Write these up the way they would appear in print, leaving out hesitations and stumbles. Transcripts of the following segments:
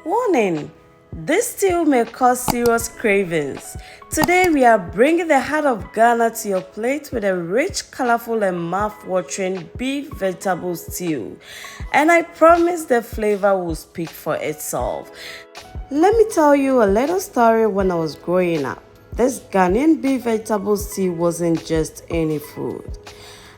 Warning! This stew may cause serious cravings. Today we are bringing the heart of Ghana to your plate with a rich, colorful and mouth-watering beef vegetable stew. And I promise the flavor will speak for itself. Let me tell you a little story when I was growing up. This Ghanaian beef vegetable stew wasn't just any food.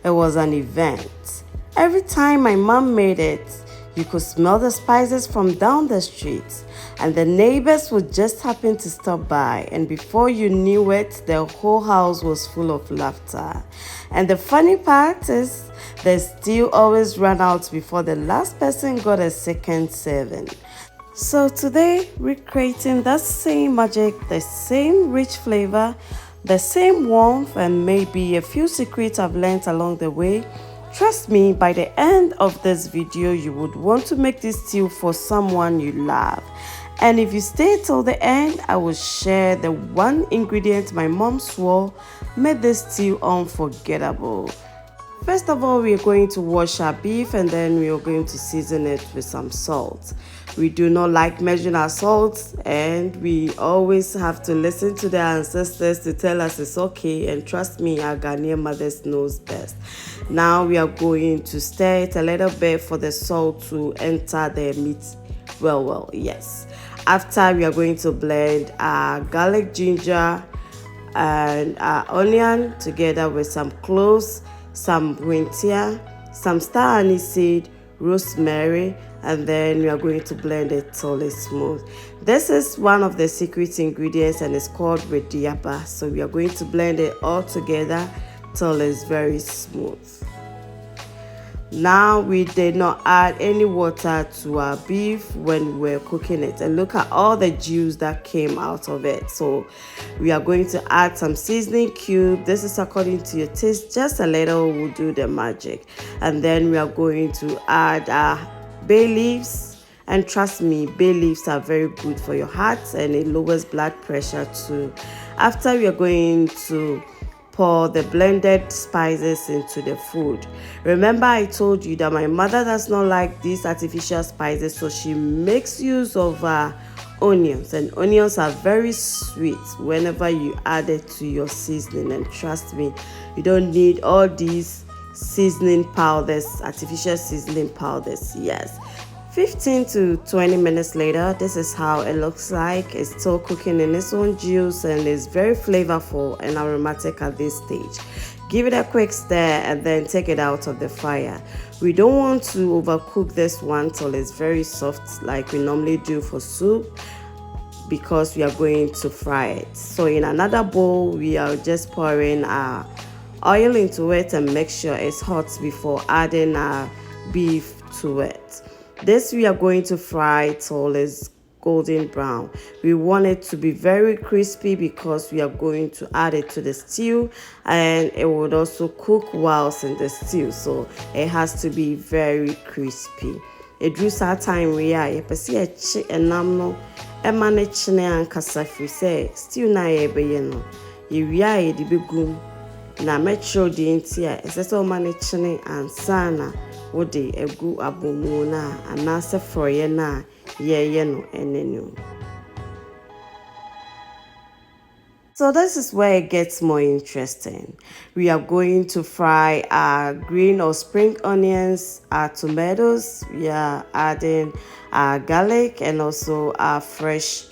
It was an event. Every time my mom made it, you could smell the spices from down the street, and the neighbors would just happen to stop by, and before you knew it, the whole house was full of laughter. And the funny part is, the stew always ran out before the last person got a second serving. So today, recreating that same magic, the same rich flavor, the same warmth, and maybe a few secrets I've learned along the way. Trust me, by the end of this video, you would want to make this stew for someone you love. And if you stay till the end, I will share the one ingredient my mom swore made this stew unforgettable. First of all, we are going to wash our beef and then we are going to season it with some salt. We do not like measuring our salt, and we always have to listen to the ancestors to tell us it's okay, and trust me, our Ghanaian mothers knows best. Now we are going to stir it a little bit for the salt to enter the meat well, yes. After, we are going to blend our garlic, ginger and our onion together with some cloves, some hwentia, some star anise seed, rosemary, and then we are going to blend it till it's smooth. This is one of the secret ingredients and it's called wedeɛ. So we are going to blend it all together till it's very smooth. Now we did not add any water to our beef when we were cooking it, and look at all the juice that came out of it. So we are going to add some seasoning cube. This is according to your taste, just a little will do the magic. And then we are going to add our bay leaves, and trust me, bay leaves are very good for your heart and it lowers blood pressure too. After, we are going to pour the blended spices into the food. Remember, I told you that my mother does not like these artificial spices, so she makes use of onions, and onions are very sweet whenever you add it to your seasoning. And trust me, you don't need all these seasoning powders, artificial seasoning powders. Yes, 15 to 20 minutes later, this is how it looks like. It's still cooking in its own juice and is very flavorful and aromatic at this stage. Give it a quick stir and then take it out of the fire. We don't want to overcook this one till it's very soft like we normally do for soup, because we are going to fry it. So in another bowl, we are just pouring our oil into it and make sure it's hot before adding our beef to it. This we are going to fry till it's golden brown. We want it to be very crispy because we are going to add it to the stew, and it would also cook whilst in the stew, so it has to be very crispy. It drew our time we are yepesi and namno emanechine ankasa free say stew na yebeye no yewia ye de begum na metro de ntia esese o manechine ansana wode egu abomu na anase froye na ye no enenu. So this is where it gets more interesting. We are going to fry our green or spring onions, our tomatoes, we are adding our garlic and also our fresh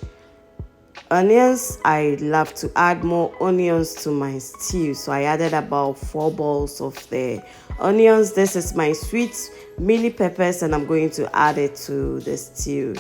onions. I love to add more onions to my stew, so I added about 4 balls of the onions. This is my sweet mini peppers and I'm going to add it to the stew.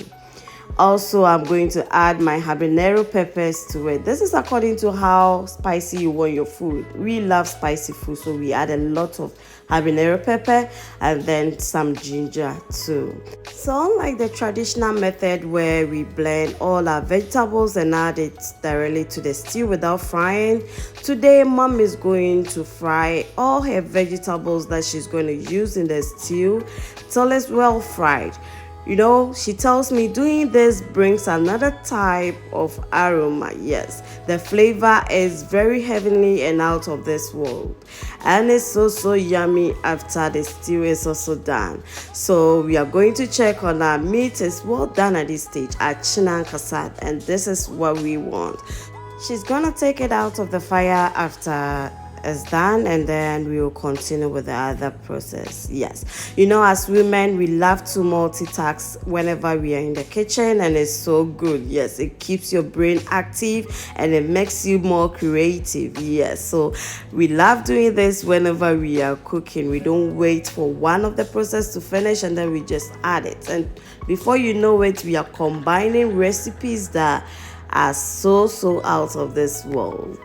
Also, I'm going to add my habanero peppers to it. This is according to how spicy you want your food. We love spicy food, so we add a lot of habanero pepper and then some ginger too. So unlike the traditional method where we blend all our vegetables and add it directly to the stew without frying, today mom is going to fry all her vegetables that she's going to use in the stew till it's well fried. You know, she tells me doing this brings another type of aroma. Yes, the flavor is very heavenly and out of this world, and it's so yummy after the stew is also done. So we are going to check on our meat is well done at this stage at Chinan Kasad, and this is what we want. She's gonna take it out of the fire after it's done, and then we will continue with the other process. Yes, you know, as women we love to multitask whenever we are in the kitchen, and it's so good. Yes, it keeps your brain active and it makes you more creative. Yes, so we love doing this whenever we are cooking. We don't wait for one of the process to finish and then we just add it, and before you know it we are combining recipes that are so out of this world.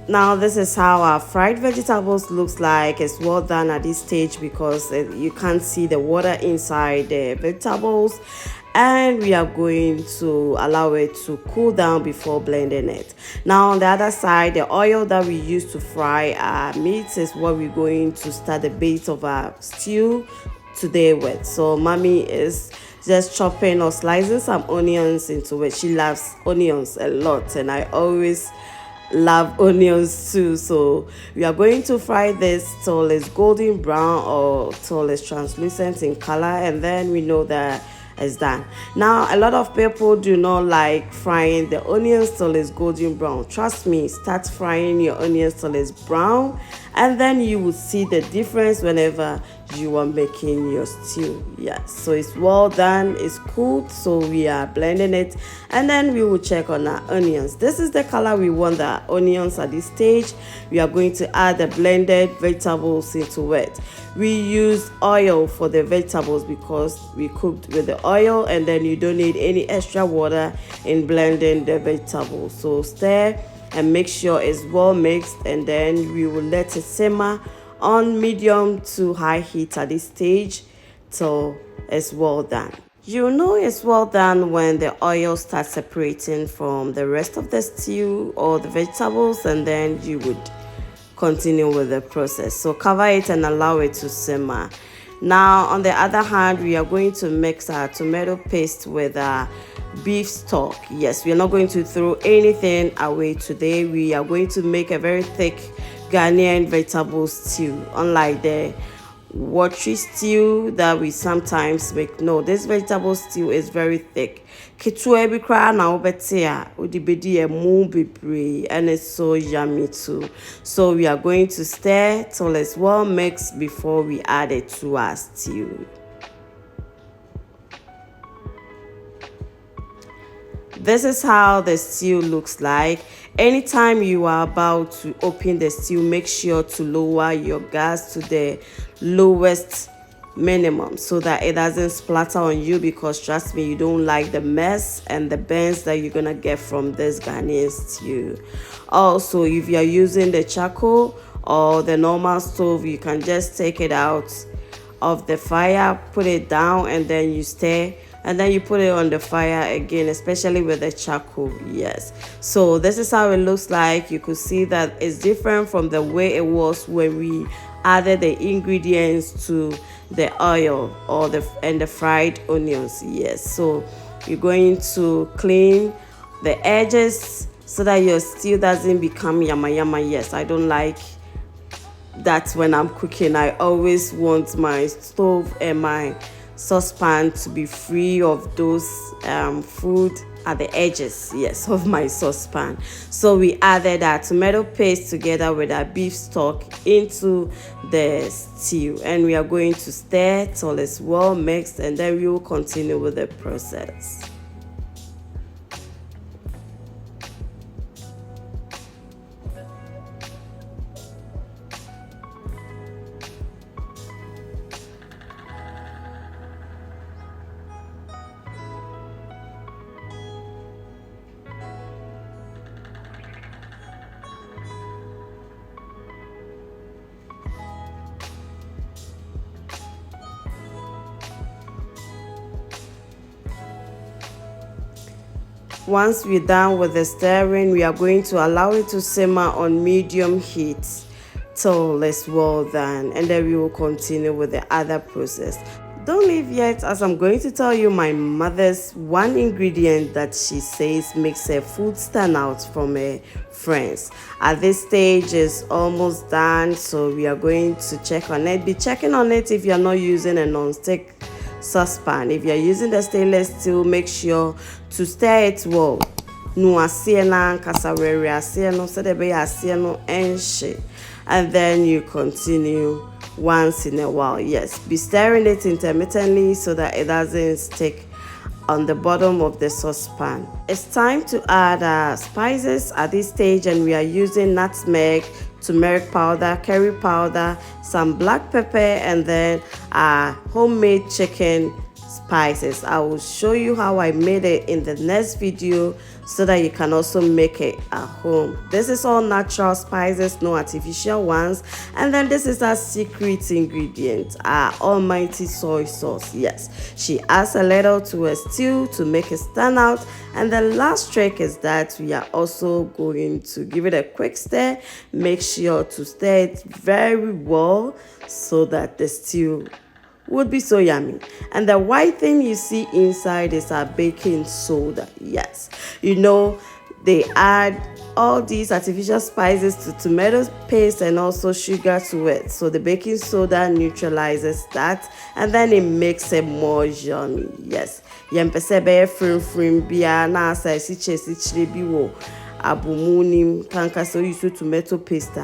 Now this is how our fried vegetables looks like. It's well done at this stage because you can't see the water inside the vegetables, and we are going to allow it to cool down before blending it. Now on the other side, the oil that we use to fry our meat is what we're going to start the base of our stew today with. So mommy is just chopping or slicing some onions into it. She loves onions a lot, and I always love onions too. So we are going to fry this till it's golden brown or till it's translucent in color, and then we know that it's done. Now a lot of people do not like frying the onions till it's golden brown. Trust me, start frying your onions till it's brown, and then you will see the difference whenever you are making your stew. Yes, so it's well done, it's cooked, so we are blending it, and then we will check on our onions. This is the color we want the onions at this stage. We are going to add the blended vegetables into it. We use oil for the vegetables because we cooked with the oil, and then you don't need any extra water in blending the vegetables. So stir and make sure it's well mixed, and then we will let it simmer on medium to high heat at this stage till it's well done. You know it's well done when the oil starts separating from the rest of the stew or the vegetables, and then you would continue with the process. So cover it and allow it to simmer. Now on the other hand, we are going to mix our tomato paste with our beef stock. Yes, we are not going to throw anything away today. We are going to make a very thick Ghanaian vegetable stew, unlike the watery stew that we sometimes make. No, this vegetable stew is very thick. Ketewa bi kra na wobete a odi bedi emu bebre, and it's so yummy too. So we are going to stir till it's well mixed before we add it to our stew. This is how the stew looks like. Anytime you are about to open the stew, make sure to lower your gas to the lowest minimum so that it doesn't splatter on you, because trust me, you don't like the mess and the burns that you're gonna get from this Ghanaian stew. Also, if you're using the charcoal or the normal stove, you can just take it out of the fire, put it down, and then you stir, and then you put it on the fire again, especially with the charcoal. Yes, so this is how it looks like. You could see that it's different from the way it was when we added the ingredients to the oil or the fried onions. Yes, so you're going to clean the edges so that your stew doesn't become yama yama. Yes, I don't like that when I'm cooking. I always want my stove and my saucepan to be free of those food at the edges, yes, of my saucepan. So we added our tomato paste together with our beef stock into the stew, and we are going to stir till it's well mixed, and then we will continue with the process. Once we're done with the stirring, we are going to allow it to simmer on medium heat till it's well done, and then we will continue with the other process. Don't leave yet, as I'm going to tell you my mother's one ingredient that she says makes her food stand out from her friends. At this stage is almost done, so we are going to check on it. Be checking on it if you're not using a non-stick saucepan. If you're using the stainless steel, make sure to stir it well. No asiena kasawere asieno so the be asieno enche, and then you continue once in a while. Yes, be stirring it intermittently so that it doesn't stick on the bottom of the saucepan. It's time to add spices at this stage, and we are using nutmeg, turmeric powder, curry powder, some black pepper, and then homemade chicken spices. I will show you how I made it in the next video so that you can also make it at home. This is all natural spices, no artificial ones. And then this is our secret ingredient, our almighty soy sauce. Yes, she adds a little to a stew to make it stand out. And the last trick is that we are also going to give it a quick stir. Make sure to stir it very well so that the stew would be so yummy. And the white thing you see inside is our baking soda. Yes, you know they add all these artificial spices to tomato paste and also sugar to it, so the baking soda neutralizes that, and then it makes it more yummy. Yes, yempese be frim bia na sa sichire bi wo abumunim kanka, so you use tomato paste.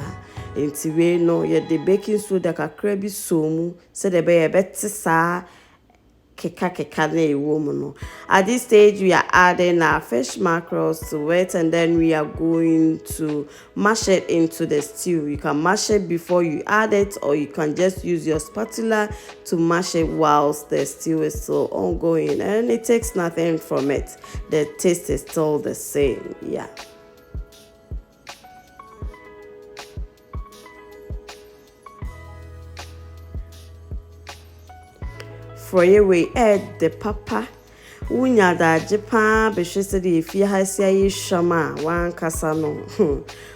Inti we no ye the baking soda kakra bi so mu se de be beti sa keka na ewo mu no. At this stage we are adding our fish mackerels to it, and then we are going to mash it into the stew. You can mash it before you add it, or you can just use your spatula to mash it whilst the stew is still ongoing, and it takes nothing from it. The taste is still the same. Yeah. For you we add the papa. Unya da jepa be shese de fi hasia yi shama wan kasa no.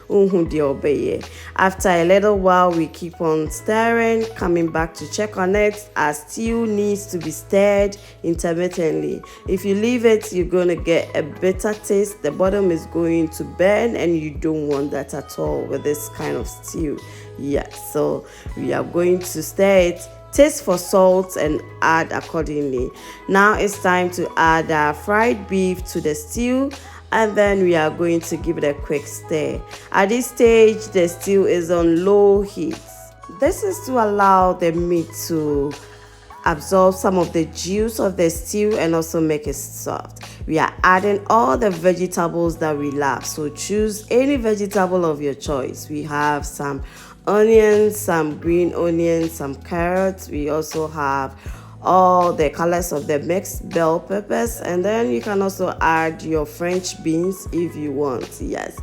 Unhu de obeye. After a little while we keep on stirring, coming back to check on it, as stew needs to be stirred intermittently. If you leave it, you're going to get a bitter taste. The bottom is going to burn, and you don't want that at all with this kind of stew. Yeah, so we are going to stir it. Taste for salt and add accordingly. Now it's time to add our fried beef to the stew, and then we are going to give it a quick stir. At this stage, the stew is on low heat. This is to allow the meat to absorb some of the juice of the stew and also make it soft. We are adding all the vegetables that we love, so choose any vegetable of your choice. We have some onions, some green onions, some carrots. We also have all the colors of the mixed bell peppers, and then you can also add your French beans if you want. Yes,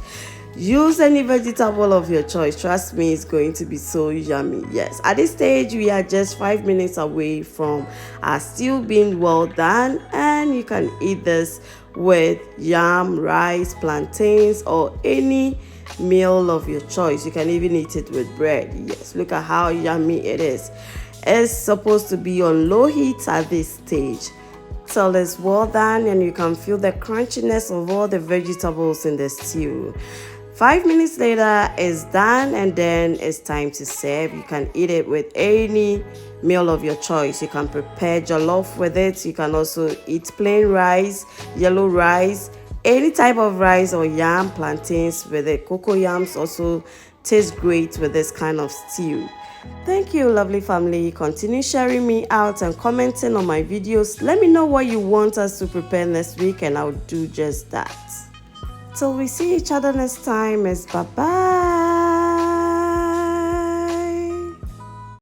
use any vegetable of your choice. Trust me, it's going to be so yummy. Yes, at this stage we are just 5 minutes away from our stew being well done, and you can eat this with yam, rice, plantains, or any meal of your choice. You can even eat it with bread. Yes, look at how yummy it is. It's supposed to be on low heat at this stage till it's well done, and you can feel the crunchiness of all the vegetables in the stew. 5 minutes later it's done, and then it's time to serve. You can eat it with any meal of your choice. You can prepare jollof with it. You can also eat plain rice, yellow rice, any type of rice, or yam, plantains with it. Cocoa yams also taste great with this kind of stew. Thank you, lovely family. Continue sharing me out and commenting on my videos. Let me know what you want us to prepare next week, and I'll do just that. Till we see each other next time, is bye-bye.